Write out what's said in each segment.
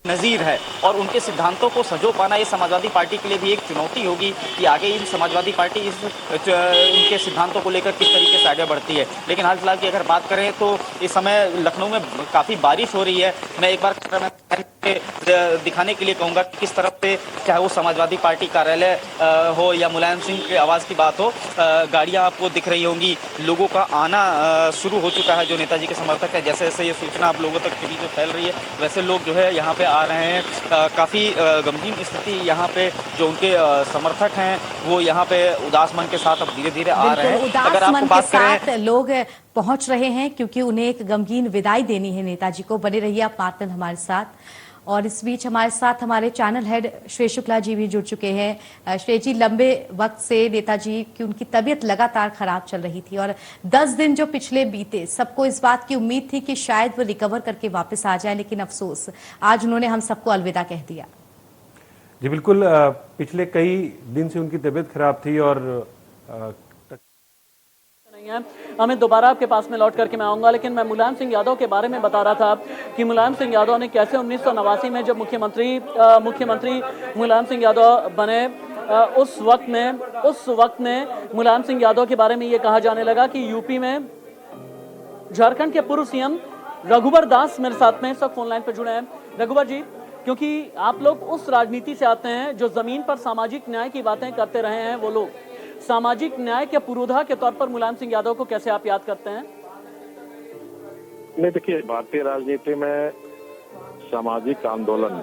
नज़ीर है और उनके सिद्धांतों को सजो पाना ये समाजवादी पार्टी के लिए भी एक चुनौती होगी कि आगे इन समाजवादी पार्टी इनके सिद्धांतों को लेकर किस तरीके से आगे बढ़ती है। लेकिन हाल फिलहाल की अगर बात करें तो इस समय लखनऊ में काफ़ी बारिश हो रही है। मैं एक बार दिखाने के लिए कहूँगा कि किस तरफ से चाहे वो समाजवादी पार्टी कार्यालय हो या मुलायम सिंह के आवास की बात हो, गाड़ियाँ आपको दिख रही होंगी। लोगों का आना शुरू हो चुका है जो नेताजी के समर्थक है। जैसे जैसे ये सूचना आप लोगों तक के बीच में फैल रही है वैसे लोग जो है यहाँ पे आ रहे हैं। काफ़ी गमगीन स्थिति यहाँ पे जो उनके समर्थक हैं वो यहाँ पे उदास मन के साथ अब धीरे धीरे आ रहे हैं। उदास मन के साथ लोग पहुंच रहे हैं क्योंकि उन्हें एक गमगीन विदाई देनी है नेताजी को। बने रहिए आप पार्टनर हमारे साथ। और इस बीच हमारे साथ हमारे चैनल हेड श्रेय शुक्ला जी भी जुड़ चुके हैं। श्रेय जी, लंबे वक्त से नेताजी की उनकी तबीयत लगातार खराब चल रही थी और 10 दिन जो पिछले बीते, सबको इस बात की उम्मीद थी कि शायद वो रिकवर करके वापस आ जाए, लेकिन अफसोस आज उन्होंने हम सबको अलविदा कह दिया। जी बिल्कुल, पिछले कई दिन से उनकी तबीयत खराब थी और हमें दोबारा आपके पास में लौट करके मैं आऊंगा, लेकिन मैं मुलायम सिंह यादव के बारे में बता रहा था कि मुलायम सिंह यादव ने कैसे 1989 में जब मुख्यमंत्री मुलायम सिंह यादव बने, उस वक्त में मुलायम सिंह यादव के बारे में ये कहा जाने लगा कि यूपी में झारखंड के पूर्व सीएम रघुवर दास मेरे साथ में इस वक्त फोन लाइन पर जुड़े हैं। रघुवर जी, क्योंकि आप लोग उस राजनीति से आते हैं जो जमीन पर सामाजिक न्याय की बातें करते रहे हैं, वो लोग सामाजिक न्याय के पुरोधा के तौर पर मुलायम सिंह यादव को कैसे आप याद करते हैं? नहीं, देखिए, भारतीय राजनीति में सामाजिक आंदोलन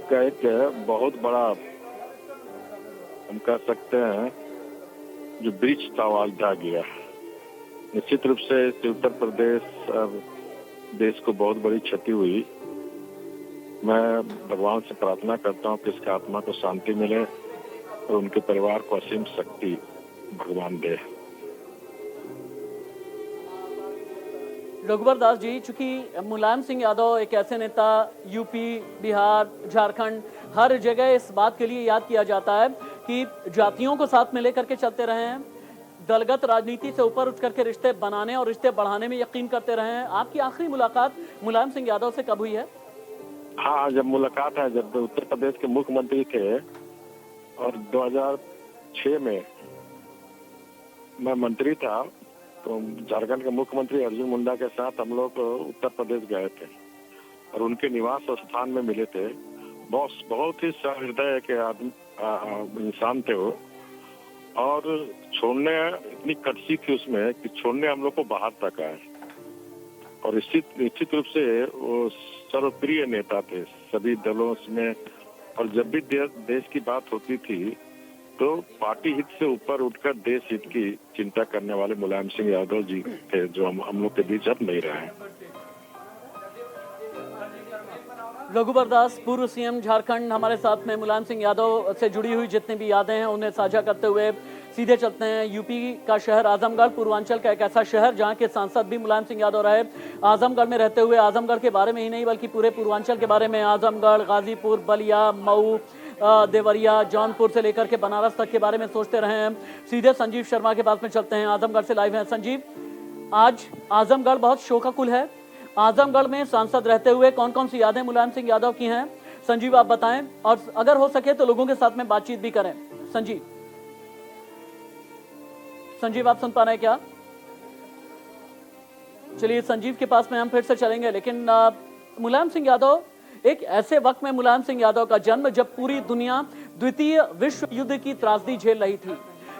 का एक बहुत बड़ा, हम कह सकते हैं, जो ब्रिज था वो ढह गया। निश्चित रूप से उत्तर प्रदेश और देश को बहुत बड़ी क्षति हुई। मैं भगवान से प्रार्थना करता हूँ कि इसकी आत्मा को शांति मिले और उनके परिवार को असीम शक्ति भगवान दे। रघुवर दास जी, चूंकि मुलायम सिंह यादव एक ऐसे नेता, यूपी, बिहार, झारखंड, हर जगह इस बात के लिए याद किया जाता है कि जातियों को साथ में लेकर के चलते रहे हैं, दलगत राजनीति से ऊपर उठ करके रिश्ते बनाने और रिश्ते बढ़ाने में यकीन करते रहे हैं। आपकी आखिरी मुलाकात मुलायम सिंह यादव से कब हुई है? हाँ, जब मुलाकात है, जब उत्तर प्रदेश के मुख्यमंत्री थे और 2006 में मैं मंत्री था, तो झारखंड के मुख्यमंत्री अर्जुन मुंडा के साथ हम लोग उत्तर प्रदेश गए थे और उनके निवास स्थान में मिले थे। बहुत ही सहृदय के आदमी इंसान थे वो, और छोड़ने इतनी कड़सी थी उसमें कि छोड़ने हम लोग को बाहर तक आए। और निश्चित रूप से वो सर्वप्रिय नेता थे सभी दलों में, और जब भी देश की बात होती थी तो पार्टी हित से ऊपर उठकर देश हित की चिंता करने वाले मुलायम सिंह यादव जी थे, जो हम लोग के बीच अब नहीं रहे हैं। रघुवर दास, पूर्व सीएम झारखंड, हमारे साथ में मुलायम सिंह यादव से जुड़ी हुई जितनी भी यादें हैं उन्हें साझा करते हुए सीधे चलते हैं। यूपी का शहर आजमगढ़, पूर्वांचल का एक ऐसा शहर जहां के सांसद भी मुलायम सिंह यादव रहे। आजमगढ़ में रहते हुए आजमगढ़ के बारे में ही नहीं बल्कि पूरे पूर्वांचल के बारे में, आजमगढ़, गाजीपुर, बलिया, मऊ, देवरिया, जौनपुर से लेकर के बनारस तक के बारे में सोचते रहे हैं। सीधे संजीव शर्मा के पास में चलते हैं, आजमगढ़ से लाइव हैं। संजीव, आज आजमगढ़ बहुत शोकाकुल है। आजमगढ़ में सांसद रहते हुए कौन कौन सी यादें मुलायम सिंह यादव की हैं, संजीव आप बताएं, और अगर हो सके तो लोगों के साथ में बातचीत भी करें। संजीव आप सुन पा रहे हैं क्या? चलिए, संजीव के पास में हम फिर से चलेंगे, लेकिन मुलायम सिंह यादव, एक ऐसे वक्त में मुलायम सिंह यादव का जन्म जब पूरी दुनिया द्वितीय विश्व युद्ध की त्रासदी झेल रही थी।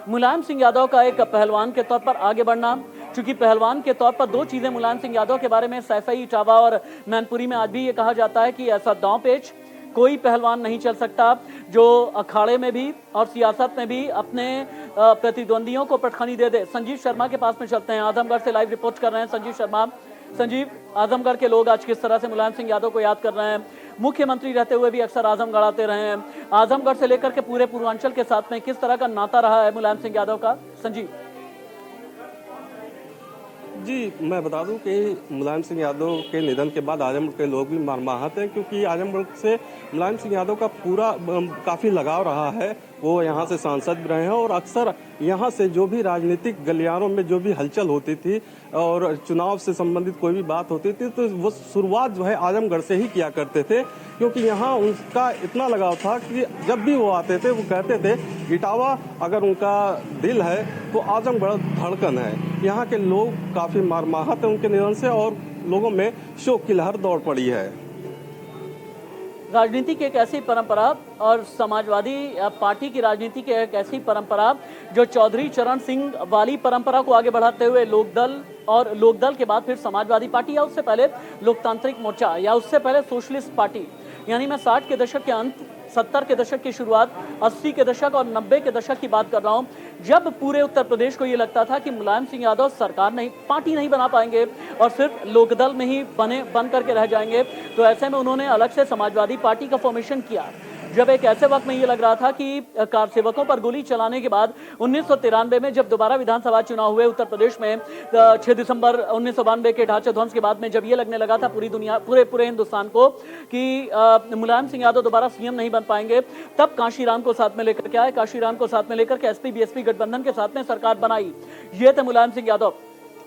मुलायम सिंह यादव का एक पहलवान के तौर पर आगे बढ़ना, चूंकि पहलवान के तौर पर दो चीजें मुलायम सिंह यादव के बारे में सैफई, इटावा और मैनपुरी में आज भी ये कहा जाता है कि ऐसा दांव पेच कोई पहलवान नहीं चल सकता जो अखाड़े में भी और सियासत में भी अपने प्रतिद्वंदियों को पटखनी दे दे। संजीव शर्मा के पास में चलते हैं, आजमगढ़ से लाइव रिपोर्ट कर रहे हैं संजीव शर्मा। संजीव, आजमगढ़ के लोग आज किस तरह से मुलायम सिंह यादव को याद कर रहे हैं? मुख्यमंत्री रहते हुए भी अक्सर आजमगढ़ आते रहे हैं। आजमगढ़ से लेकर के पूरे पूर्वांचल के साथ में किस तरह का नाता रहा है मुलायम सिंह यादव का? संजीव जी, मैं बता दूं कि मुलायम सिंह यादव के निधन के बाद आजमगढ़ के लोग भी मर्माहत हैं, क्योंकि आजमगढ़ से मुलायम सिंह यादव का पूरा काफ़ी लगाव रहा है। वो यहाँ से सांसद भी रहे हैं और अक्सर यहाँ से जो भी राजनीतिक गलियारों में जो भी हलचल होती थी और चुनाव से संबंधित कोई भी बात होती थी तो वो शुरुआत जो है आजमगढ़ से ही किया करते थे, क्योंकि यहाँ उनका इतना लगाव था कि जब भी वो आते थे वो कहते थे इटावा अगर उनका दिल है तो आजमगढ़ धड़कन है। यहाँ के लोग काफ़ी मर्माहत हैं उनके निधन से और लोगों में शोक की लहर दौड़ पड़ी है। राजनीति की एक ऐसी परंपरा और समाजवादी पार्टी की राजनीति की एक ऐसी परंपरा जो चौधरी चरण सिंह वाली परंपरा को आगे बढ़ाते हुए लोकदल और लोकदल के बाद फिर समाजवादी पार्टी या उससे पहले लोकतांत्रिक मोर्चा या उससे पहले सोशलिस्ट पार्टी, यानी मैं 60 के दशक के अंत 70 के दशक की शुरुआत 80 के दशक और 90 के दशक की बात कर रहा हूं, जब पूरे उत्तर प्रदेश को ये लगता था कि मुलायम सिंह यादव सरकार नहीं, पार्टी नहीं बना पाएंगे और सिर्फ लोकदल में ही बन करके रह जाएंगे। तो ऐसे में उन्होंने अलग से समाजवादी पार्टी का फॉर्मेशन किया। जब एक ऐसे वक्त में ये लग रहा था कि कार सेवकों पर गोली चलाने के बाद 1993 में जब दोबारा विधानसभा चुनाव हुए उत्तर प्रदेश में 6 दिसंबर 1992 के ढांचा ध्वंस के बाद में जब ये लगने लगा था पूरी दुनिया पूरे हिंदुस्तान को कि मुलायम सिंह यादव दोबारा सीएम नहीं बन पाएंगे, तब काशीराम को साथ में लेकर के आए, काशीराम को साथ में लेकर के एसपी बीएसपी गठबंधन के साथ में सरकार बनाई। ये थे मुलायम सिंह यादव।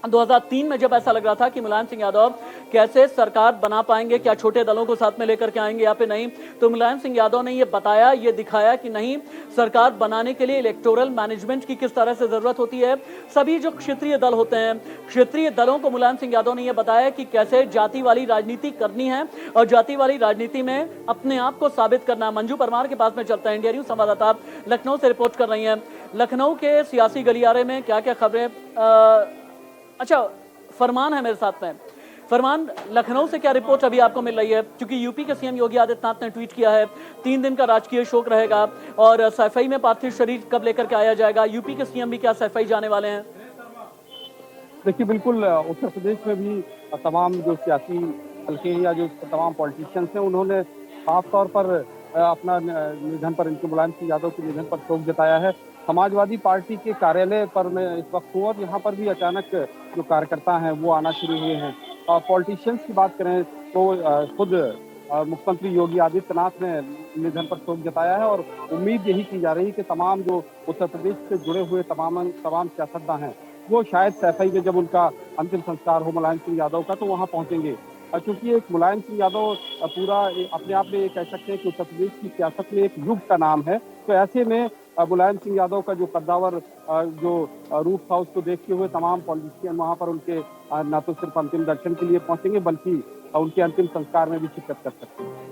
2003 में जब ऐसा लग रहा था कि मुलायम सिंह यादव कैसे सरकार बना पाएंगे, क्या छोटे दलों को साथ में लेकर के आएंगे या फिर नहीं, तो मुलायम सिंह यादव ने ये बताया, ये दिखाया कि नहीं, सरकार बनाने के लिए इलेक्टोरल मैनेजमेंट की किस तरह से जरूरत होती है। सभी जो क्षेत्रीय दल होते हैं, क्षेत्रीय दलों को मुलायम सिंह यादव ने यह बताया कि कैसे जाति वाली राजनीति करनी है और जाति वाली राजनीति में अपने आप को साबित करना। मंजू परमार के पास में चलता है, इंडिया न्यूज संवाददाता लखनऊ से रिपोर्ट कर रही है। लखनऊ के सियासी गलियारे में क्या क्या खबरें? अच्छा, फरमान है मेरे साथ में। फरमान, लखनऊ से क्या रिपोर्ट अभी आपको मिल रही है? क्योंकि यूपी के सीएम योगी आदित्यनाथ ने ट्वीट किया है 3 दिन का राजकीय शोक रहेगा और सैफई में पार्थिव शरीर कब लेकर के आया जाएगा? यूपी के सीएम भी क्या सैफई जाने वाले हैं? देखिए, बिल्कुल उत्तर प्रदेश में भी तमाम जो सियासी हल्के हैं या जो तमाम पॉलिटिशियंस हैं उन्होंने साफ तौर पर अपना निधन पर, इनके मुलायम सिंह यादव के निधन पर शोक जताया है। समाजवादी पार्टी के कार्यालय पर मैं इस वक्त हूँ और यहाँ पर भी अचानक जो कार्यकर्ता हैं वो आना शुरू हुए हैं। पॉलिटिशियंस की बात करें तो खुद मुख्यमंत्री योगी आदित्यनाथ ने निधन पर शोक जताया है और उम्मीद यही की जा रही है कि तमाम जो उत्तर प्रदेश से जुड़े हुए तमाम सियासतदान हैं वो शायद सैफई में जब उनका अंतिम संस्कार हो मुलायम सिंह यादव का तो वहाँ पहुँचेंगे। क्योंकि एक मुलायम सिंह यादव पूरा अपने आप में कह सकते हैं कि उत्तर प्रदेश की सियासत में एक युग का नाम है। तो ऐसे में मुलायम सिंह यादव का जो कद्दावर जो रूप था उसको देखते हुए तमाम पॉलिटिशियन वहाँ पर उनके न तो सिर्फ अंतिम दर्शन के लिए पहुंचेंगे बल्कि उनके अंतिम संस्कार में भी शिरकत कर सकते हैं।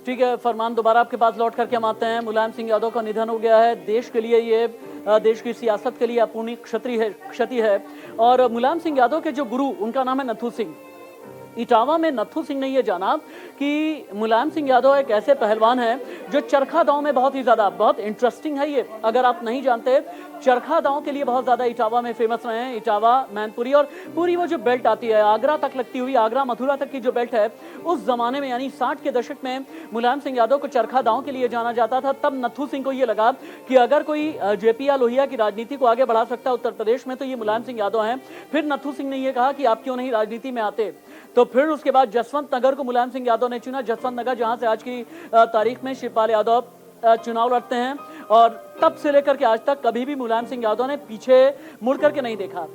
ठीक है फरमान, दोबारा आपके पास लौट करके हम आते हैं। मुलायम सिंह यादव का निधन हो गया है, देश के लिए ये देश की सियासत के लिए अपूर्णीय क्षति है। और मुलायम सिंह यादव के जो गुरु, उनका नाम है नथू सिंह। इटावा में नथू सिंह ने यह जाना कि मुलायम सिंह यादव एक ऐसे पहलवान हैं जो चरखा दांव में बहुत इंटरेस्टिंग है। ये अगर आप नहीं जानते, चरखा दांव के लिए बहुत ज्यादा इटावा में फेमस रहे हैं। इटावा, मैनपुरी और पूरी वो जो बेल्ट आती है आगरा तक लगती हुई, आगरा मथुरा तक की जो बेल्ट है, उस जमाने में यानी 60 के दशक में मुलायम सिंह यादव को चरखा दांव के लिए जाना जाता था। तब नथू सिंह को यह लगा कि अगर कोई जेपी या लोहिया की राजनीति को आगे बढ़ा सकता है उत्तर प्रदेश में तो ये मुलायम सिंह यादव हैं। फिर नथू सिंह ने यह कहा कि आप क्यों नहीं राजनीति में आते, तो फिर उसके बाद जसवंत नगर को मुलायम सिंह यादव ने चुना। जसवंत नगर जहां से आज की तारीख में शिवपाल यादव चुनाव लड़ते हैं और तब से लेकर के आज तक कभी भी मुलायम सिंह यादव ने पीछे मुड़ करके नहीं देखा।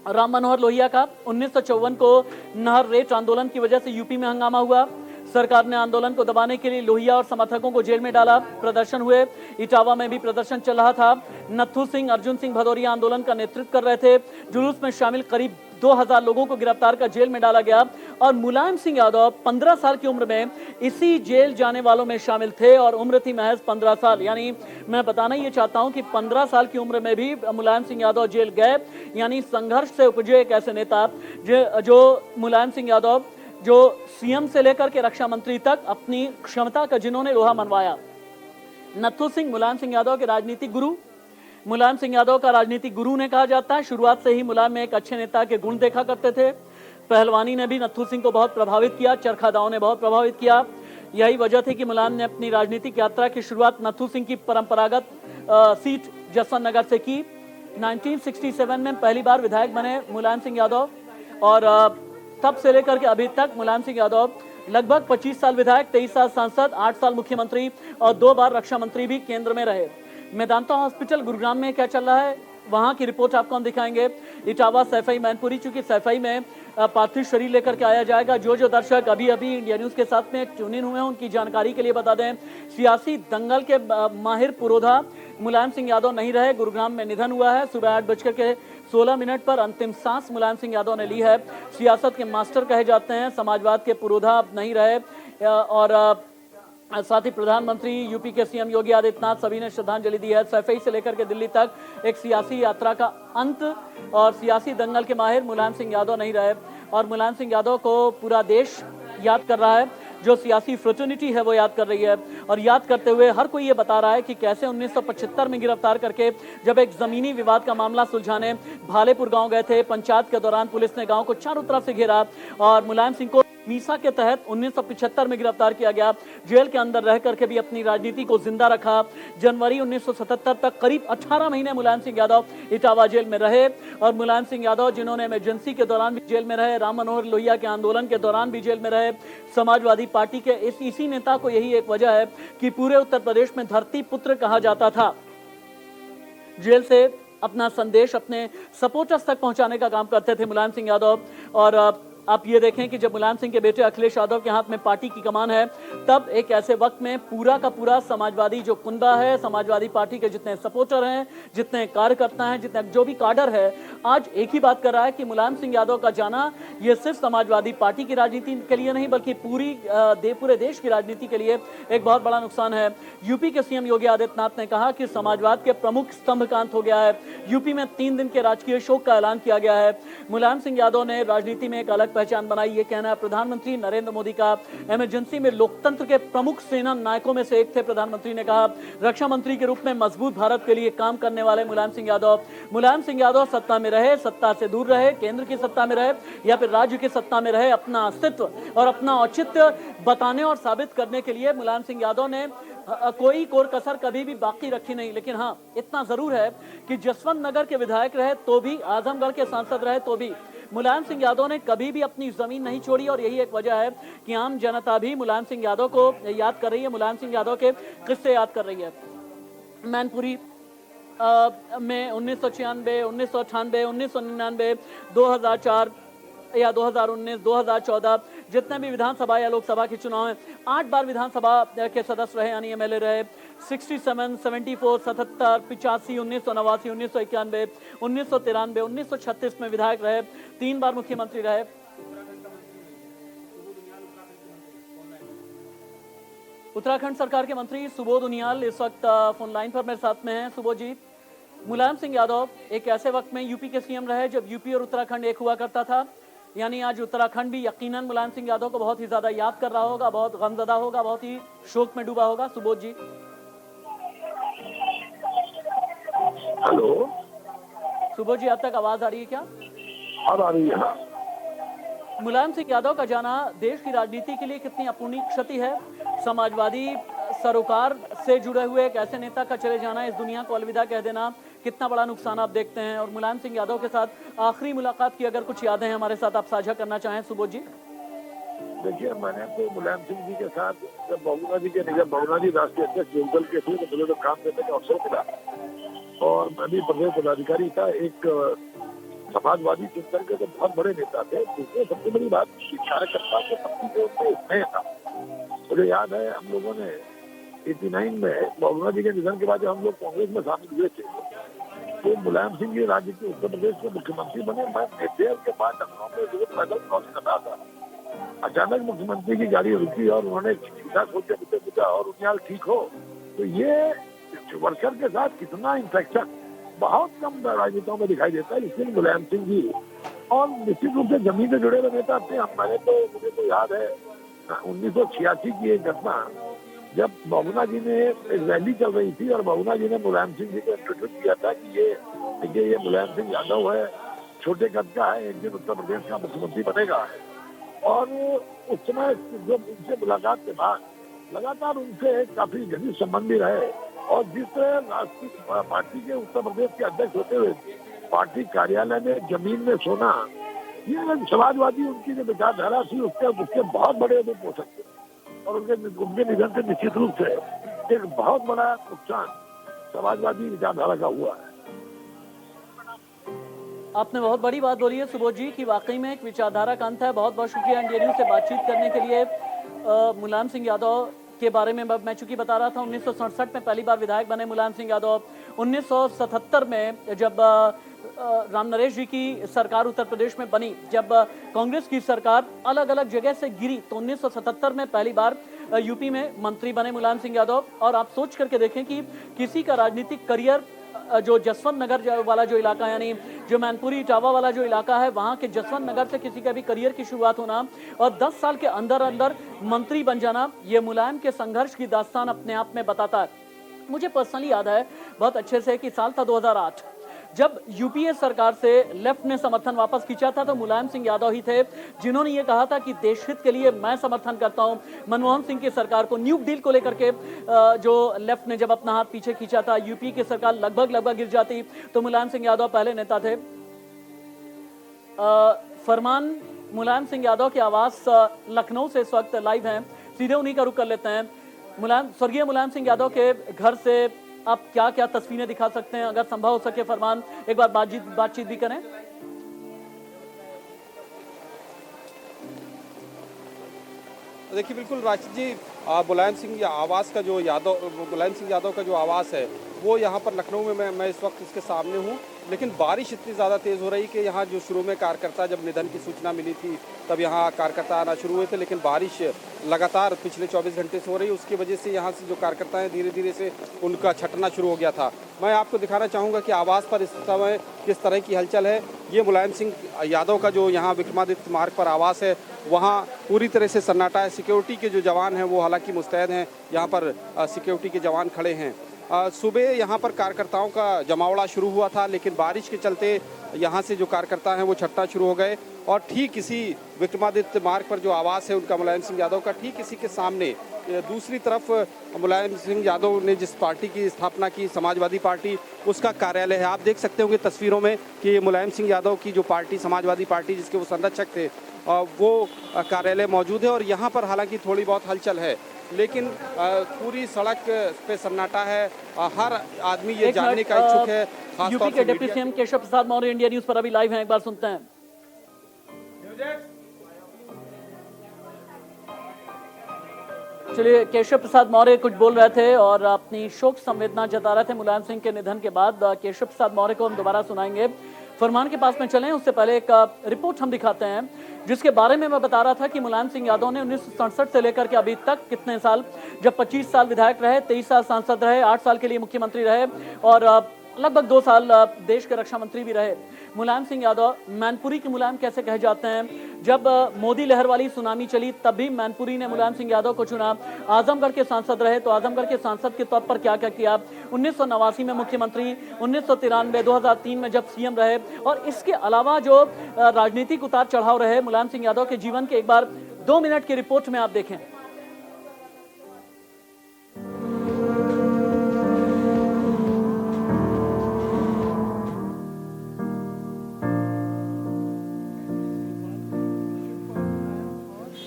राम मनोहर लोहिया का 1954 को नहर रेट आंदोलन की वजह से यूपी में हंगामा हुआ। सरकार ने आंदोलन को दबाने के लिए लोहिया और समर्थकों को जेल में डाला। प्रदर्शन हुए, इटावा में भी प्रदर्शन चल रहा था। नथू सिंह, अर्जुन सिंह भदौरिया आंदोलन का नेतृत्व कर रहे थे। जुलूस में शामिल करीब 2000 लोगों को गिरफ्तार कर जेल में डाला गया और मुलायम सिंह यादव 15 साल की उम्र में इसी जेल जाने वालों में शामिल थे और उम्र थी महज 15 साल। यानी मैं बताना ये चाहता हूं कि 15 साल की उम्र में भी मुलायम सिंह यादव जेल गए। यानी संघर्ष से उपजे एक ऐसे नेता जो मुलायम सिंह यादव जो सीएम से लेकर के रक्षा मंत्री तक अपनी क्षमता का जिन्होंने लोहा मनवाया। नथू सिंह मुलायम सिंह यादव के राजनीतिक गुरु, मुलायम सिंह यादव का राजनीतिक गुरु ने कहा जाता है। शुरुआत से ही मुलायम में एक अच्छे नेता के गुण देखा करते थे। पहलवानी ने भी नथू सिंह को बहुत प्रभावित किया, चरखा दांव ने बहुत प्रभावित किया। यही वजह थी कि मुलायम ने अपनी राजनीतिक यात्रा की शुरुआत नथू सिंह की परंपरागत सीट जसवंत नगर से की। 1967 में पहली बार विधायक बने मुलायम सिंह यादव और तब से लेकर के अभी तक मुलायम सिंह यादव लगभग 25 साल विधायक, 23 साल सांसद, 8 साल मुख्यमंत्री और 2 बार रक्षा मंत्री भी केंद्र में रहे। मेदांता हॉस्पिटल गुरुग्राम में क्या चल रहा है, वहां की रिपोर्ट आपको हम दिखाएंगे। इटावा, सैफई, मैनपुरी, चूंकि सैफई में पार्थिव शरीर लेकर के आया जाएगा। जो दर्शक अभी अभी इंडिया न्यूज के साथ में ट्यून इन हुए हैं, उनकी जानकारी के लिए बता दें, सियासी दंगल के माहिर पुरोधा मुलायम सिंह यादव नहीं रहे। गुरुग्राम में निधन हुआ है। सुबह 8:16 पर अंतिम सांस मुलायम सिंह यादव ने ली है। सियासत के मास्टर कहे जाते हैं, समाजवाद के पुरोधा अब नहीं रहे। और साथ ही प्रधानमंत्री, यूपी के सीएम योगी आदित्यनाथ, सभी ने श्रद्धांजलि दी है। सैफई से लेकर के दिल्ली तक एक सियासी यात्रा का अंत, और सियासी दंगल के माहिर मुलायम सिंह यादव नहीं रहे। और मुलायम सिंह यादव को पूरा देश याद कर रहा है, जो सियासी फ्रेटर्निटी है वो याद कर रही है। और याद करते हुए हर कोई ये बता रहा है कि कैसे 1975 में गिरफ्तार करके जब एक जमीनी विवाद का मामला सुलझाने भालेपुर गांव गए थे, पंचायत के दौरान पुलिस ने गांव को चारों तरफ से घेरा और मुलायम सिंह को मीसा के तहत 1975 में गिरफ्तार किया गया। जेल के अंदर रह करके भी अपनी राजनीति को जिंदा रखा। जनवरी 1977 तक करीब 18 महीने मुलायम सिंह यादव इटावा जेल में रहे। और मुलायम सिंह यादव, जिन्होंने इमरजेंसी के दौरान भी जेल में रहे, राम मनोहर लोहिया के आंदोलन के दौरान भी जेल में रहे, समाजवादी पार्टी के इसी नेता को यही एक वजह है कि पूरे उत्तर प्रदेश में धरती पुत्र कहा जाता था। जेल से अपना संदेश अपने सपोर्टर्स तक पहुंचाने का काम करते थे मुलायम सिंह यादव। और आप ये देखें कि जब मुलायम सिंह के बेटे अखिलेश यादव के हाथ में पार्टी की कमान है, तब एक ऐसे वक्त में पूरा का पूरा समाजवादी जो कुंदा है, समाजवादी पार्टी के जितने सपोर्टर हैं, जितने कार्यकर्ता हैं, जितने जो भी काडर है, आज एक ही बात कर रहा है कि मुलायम सिंह यादव का जाना ये सिर्फ समाजवादी पार्टी की राजनीति के लिए नहीं, बल्कि पूरे देश की राजनीति के लिए एक बहुत बड़ा नुकसान है। यूपी के सीएम योगी आदित्यनाथ ने कहा कि समाजवाद के प्रमुख स्तंभ का अंत हो गया है। यूपी में 3 दिन के राजकीय शोक का ऐलान किया गया है। मुलायम सिंह यादव ने राजनीति में एक अलग पहचान बनाई, ये कहना है प्रधानमंत्री नरेंद्र मोदी का। इमरजेंसी में लोकतंत्र के प्रमुख सेना नायकों में से एक थे, प्रधानमंत्री ने कहा। रक्षा मंत्री के रूप में मजबूत भारत के लिए काम करने वाले मुलायम सिंह यादव सत्ता में रहे, सत्ता से दूर रहे, केंद्र की सत्ता में रहे या फिर राज्य की सत्ता में रहे, अपना अस्तित्व और अपना औचित्य बताने और साबित करने के लिए मुलायम सिंह यादव ने कोई कोर कसर कभी भी बाकी रखी नहीं। लेकिन हाँ, इतना जरूर है कि जसवंत नगर के विधायक रहे तो भी, आजमगढ़ के सांसद रहे तो भी मुलायम सिंह यादव ने कभी भी अपनी जमीन नहीं छोड़ी। और यही एक वजह है कि आम जनता भी मुलायम सिंह यादव को याद कर रही है, मुलायम सिंह यादव के किस्से याद कर रही है। मैनपुरी में 1996, 1998, 1999, 2004 या 2019, 2014 जितने भी विधानसभा या लोकसभा के चुनाव हैं, 8 बार विधानसभा के सदस्य रहे, यानी एमएलए रहे। 67, 74, 77, 85, 1989, 1991, 1993, 1936 में विधायक रहे, 3 बार मुख्यमंत्री रहे। उत्तराखंड सरकार के मंत्री सुबोध उनियाल इस वक्त फोन लाइन पर मेरे साथ में हैं। सुबोध जी, मुलायम सिंह यादव एक ऐसे वक्त में यूपी के सीएम रहे जब यूपी और उत्तराखंड एक हुआ करता था, यानी आज उत्तराखंड भी यकीनन मुलायम सिंह यादव को बहुत ही ज्यादा याद कर रहा होगा, बहुत गमजदा होगा, बहुत ही शोक में डूबा होगा। सुबोध जी, हेलो सुबोध जी, अब तक आवाज आ रही है क्या? अब आ रही है। मुलायम सिंह यादव का जाना देश की राजनीति के लिए कितनी अपूर्णीय क्षति है। समाजवादी सरोकार से जुड़े हुए एक ऐसे नेता का चले जाना, इस दुनिया को अलविदा कह देना, कितना बड़ा नुकसान आप देखते हैं। और मुलायम सिंह यादव के साथ आखिरी मुलाकात की अगर कुछ यादें हैं हमारे साथ आप साझा करना चाहें सुबोध जी। देखिए, मैंने तो मुलायम सिंह जी के साथ जब बहुगुणा जी राष्ट्रीय अध्यक्ष लोकदल के थे तो मुझे तो काम करने का अवसर मिला, और मैं भी प्रदेश पदाधिकारी था। एक समाजवादी चिंतन के तो बहुत बड़े नेता थे। दूसरी सबसे बड़ी बात, कार्यकर्ता के प्रति जो उनके स्नेह था। मुझे याद है, हम लोगों ने 89 में बहुगुणा जी के निधन के बाद जब हम लोग कांग्रेस में शामिल हुए थे, तो मुलायम सिंह जी राज्य के उत्तर प्रदेश के मुख्यमंत्री बने। मैं मेट्रो के 5 टकराव में रोज पैदल क्रॉस कर रहा था। अचानक मुख्यमंत्री की गाड़ी रुकी और उन्होंने सीधा सोच के मुझसे पूछा, और उनियाल ठीक हो? तो ये वर्कर के साथ कितना इंफेक्शन बहुत कम राजनेताओं में दिखाई देता है। इसलिए मुलायम सिंह जी, और निश्चित रूप से जमीन से जुड़े हुए नेता थे। मुझे तो याद है 1986 की एक घटना, जब बहुगुणा जी ने एक रैली चल रही थी और बहुगुणा जी ने मुलायम सिंह जी को इंट्रोड्यूस किया था कि ये मुलायम सिंह यादव है, छोटे कद का है, एक दिन उत्तर प्रदेश का मुख्यमंत्री बनेगा। और उस समय जब उनसे मुलाकात के बाद लगातार उनसे काफी घनिष्ठ संबंध भी रहे, और जिस तरह राष्ट्रीय पार्टी के उत्तर प्रदेश के अध्यक्ष होते हुए पार्टी कार्यालय में जमीन में सोना ये समाजवादी उनकी जो विचारधारा थी उसके बहुत बड़े वो पोषक थे और उनके निधन से निश्चित रूप से एक बहुत बड़ा नुकसान समाजवादी विचारधारा का हुआ है। आपने बहुत बड़ी बात बोली है सुबोध जी कि वाकई में एक विचारधारा का अंत है। बहुत बहुत शुक्रिया इंडिया न्यूज से बातचीत करने के लिए। मुलायम सिंह यादव के बारे में मैं चूंकि बता रहा था 1967 में पहली बार विधायक बने मुलायम सिंह यादव। 1977 में जब राम नरेश जी की सरकार उत्तर प्रदेश में बनी, जब कांग्रेस की सरकार अलग अलग जगह से गिरी, तो 1977 में पहली बार यूपी में मंत्री बने मुलायम सिंह यादव। और आप सोच करके देखें कि किसी का राजनीतिक करियर जो जसवंत नगर वाला जो इलाका यानी जो मैनपुरी इटावा वाला जो इलाका है, वहां के जसवंत नगर से किसी का भी करियर की शुरुआत होना और 10 साल के अंदर अंदर मंत्री बन जाना, ये मुलायम के संघर्ष की दास्तान अपने आप में बताता है। मुझे पर्सनली याद है बहुत अच्छे से कि साल था 2008, जब यूपीए सरकार से लेफ्ट ने समर्थन वापस खींचा था तो मुलायम सिंह यादव ही थे जिन्होंने ये कहा था कि देश हित के लिए मैं समर्थन करता हूं। मनमोहन सिंह की सरकार को न्यूक डील को लेकर के जो लेफ्ट ने जब अपना हाथ पीछे खींचा था, यूपी की सरकार लगभग गिर जाती, तो मुलायम सिंह यादव पहले नेता थे। फरमान मुलायम सिंह यादव के आवास लखनऊ से इस वक्त लाइव हैं, सीधे उन्हीं का रुख कर लेते हैं। स्वर्गीय मुलायम सिंह यादव के घर से आप क्या क्या तस्वीरें दिखा सकते हैं, अगर संभव हो सके फरमान एक बार बातचीत भी करें। देखिए बिल्कुल राशिद जी, मुलायम सिंह यादव का जो आवास है वो यहाँ पर लखनऊ में मैं इस वक्त इसके सामने हूँ, लेकिन बारिश इतनी ज़्यादा तेज़ हो रही कि यहाँ जो शुरू में कार्यकर्ता जब निधन की सूचना मिली थी तब यहाँ कार्यकर्ता आना शुरू हुए थे, लेकिन बारिश लगातार पिछले 24 घंटे से हो रही है, उसकी वजह से यहाँ से जो कार्यकर्ता हैं धीरे धीरे से उनका छटना शुरू हो गया था। मैं आपको दिखाना चाहूँगा कि आवास पर इस समय किस तरह की हलचल है। ये मुलायम सिंह यादव का जो यहाँ विक्रमादित्य मार्ग पर आवास है, वहाँ पूरी तरह से सन्नाटा है। सिक्योरिटी के जो जवान हैं वो हालांकि मुस्तैद हैं, यहाँ पर सिक्योरिटी के जवान खड़े हैं। सुबह यहाँ पर कार्यकर्ताओं का जमावड़ा शुरू हुआ था, लेकिन बारिश के चलते यहाँ से जो कार्यकर्ता हैं वो छटना शुरू हो गए और ठीक इसी विक्रमादित्य मार्ग पर जो आवास है उनका मुलायम सिंह यादव का, ठीक इसी के सामने दूसरी तरफ मुलायम सिंह यादव ने जिस पार्टी की स्थापना की, समाजवादी पार्टी, उसका कार्यालय है। आप देख सकते होंगे तस्वीरों में कि मुलायम सिंह यादव की जो पार्टी, समाजवादी पार्टी जिसके वो संरक्षक थे, वो कार्यालय मौजूद है। और यहाँ पर हालांकि थोड़ी बहुत हलचल है, लेकिन पूरी सड़क पे सन्नाटा है। हर आदमी ये जानने का इच्छुक है। यूपी के deputy CM Keshav Prasad Maurya India news पर अभी लाइव हैं, एक बार सुनते हैं। चलिए, केशव प्रसाद मौर्य कुछ बोल रहे थे और अपनी शोक संवेदना जता रहे थे मुलायम सिंह के निधन के बाद। केशव प्रसाद मौर्य को हम दोबारा सुनाएंगे। फरमान के पास में चलें उससे पहले एक रिपोर्ट हम दिखाते हैं जिसके बारे में मैं बता रहा था कि मुलायम सिंह यादव ने 1967 से लेकर के अभी तक कितने साल, जब 25 साल विधायक रहे, 23 साल सांसद रहे, 8 साल के लिए मुख्यमंत्री रहे और लगभग 2 साल देश के रक्षा मंत्री भी रहे। मुलायम सिंह यादव मैनपुरी के मुलायम कैसे कहे जाते हैं। जब मोदी लहर वाली सुनामी चली तब भी मैनपुरी ने मुलायम सिंह यादव को चुना। आजमगढ़ के सांसद रहे तो आजमगढ़ के सांसद के तौर पर क्या क्या किया। 1989 में मुख्यमंत्री, 1993, 2003 में जब सीएम रहे और इसके अलावा जो राजनीतिक उतार चढ़ाव रहे मुलायम सिंह यादव के जीवन के, एक बार 2 मिनट की रिपोर्ट में आप देखें।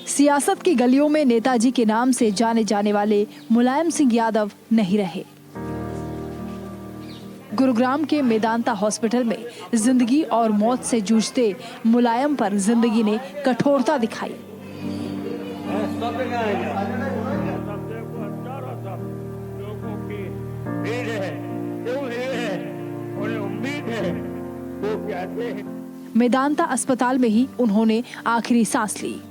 सियासत की गलियों में नेताजी के नाम से जाने जाने वाले मुलायम सिंह यादव नहीं रहे। गुरुग्राम के मेदांता हॉस्पिटल में जिंदगी और मौत से जूझते मुलायम पर जिंदगी ने कठोरता दिखाई। मेदांता अस्पताल में ही उन्होंने आखिरी सांस ली।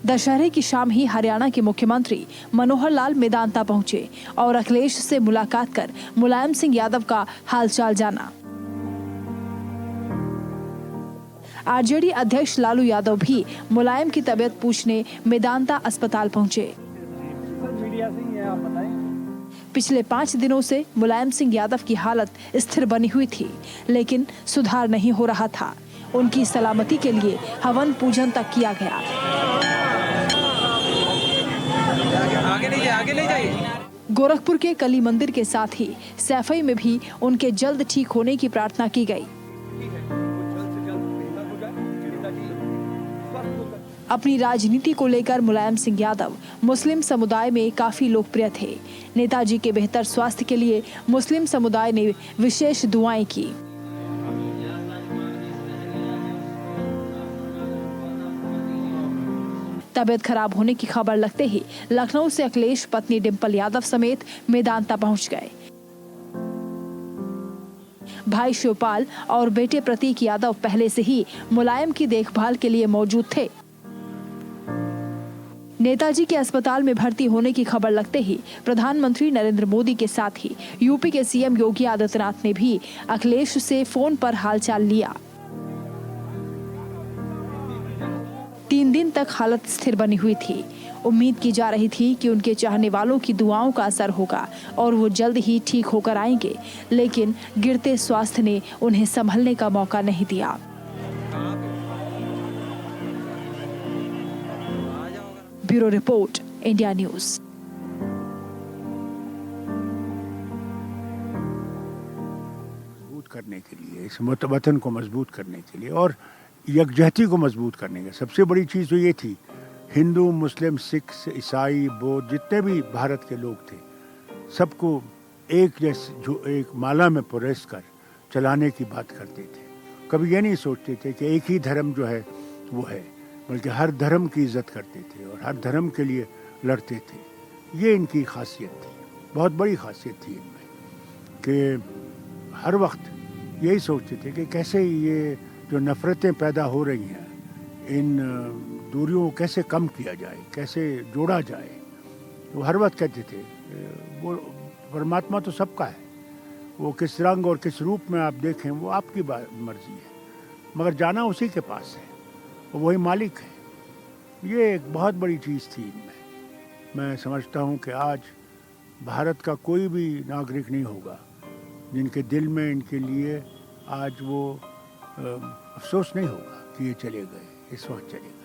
दशहरे की शाम ही हरियाणा के मुख्यमंत्री मनोहर लाल मेदांता पहुंचे और अखिलेश से मुलाकात कर मुलायम सिंह यादव का हालचाल जाना। आरजेडी अध्यक्ष लालू यादव भी मुलायम की तबीयत पूछने मेदांता अस्पताल पहुंचे। पिछले 5 दिनों से मुलायम सिंह यादव की हालत स्थिर बनी हुई थी, लेकिन सुधार नहीं हो रहा था। उनकी सलामती के लिए हवन पूजन तक किया गया। आगे ले जाइए। गोरखपुर के कली मंदिर के साथ ही सैफई में भी उनके जल्द ठीक होने की प्रार्थना की गई। अपनी राजनीति को लेकर मुलायम सिंह यादव मुस्लिम समुदाय में काफी लोकप्रिय थे। नेताजी के बेहतर स्वास्थ्य के लिए मुस्लिम समुदाय ने विशेष दुआएं की। तबीयत खराब होने की खबर लगते ही लखनऊ से अखिलेश पत्नी डिंपल यादव समेत मेदांता पहुंच गए। भाई शिवपाल और बेटे प्रतीक यादव पहले से ही मुलायम की देखभाल के लिए मौजूद थे। नेताजी के अस्पताल में भर्ती होने की खबर लगते ही प्रधानमंत्री नरेंद्र मोदी के साथ ही यूपी के सीएम योगी आदित्यनाथ ने भी अखिलेश से फोन पर हालचाल लिया। 3 दिन तक हालत स्थिर बनी हुई थी। उम्मीद की जा रही थी कि उनके चाहने वालों की दुआओं का असर होगा और वो जल्द ही ठीक होकर आएंगे, लेकिन गिरते स्वास्थ्य ने उन्हें संभलने का मौका नहीं दिया। Bureau report, India news. मजबूत करने के लिए, इस वतन को मजबूत करने के लिए और यकजहती को मजबूत करने के सबसे बड़ी चीज़ तो ये थी, हिंदू, मुस्लिम, सिख, ईसाई, बौद्ध जितने भी भारत के लोग थे, सबको एक जैसे जो एक माला में परोस कर चलाने की बात करते थे। कभी ये नहीं सोचते थे कि एक ही धर्म जो है वो है, बल्कि हर धर्म की इज्जत करते थे और हर धर्म के लिए लड़ते थे। ये इनकी खासियत थी, बहुत बड़ी खासियत थी इनमें, कि हर वक्त यही सोचते थे कि कैसे ये जो नफ़रतें पैदा हो रही हैं, इन दूरियों को कैसे कम किया जाए, कैसे जोड़ा जाए। वो हर वक्त कहते थे वो परमात्मा तो सबका है, वो किस रंग और किस रूप में आप देखें वो आपकी मर्जी है, मगर जाना उसी के पास है, वही मालिक है। ये एक बहुत बड़ी चीज़ थी इनमें। मैं समझता हूँ कि आज भारत का कोई भी नागरिक नहीं होगा जिनके दिल में इनके लिए आज वो अफसोस नहीं होगा कि ये चले गए, इस वक्त चले गए।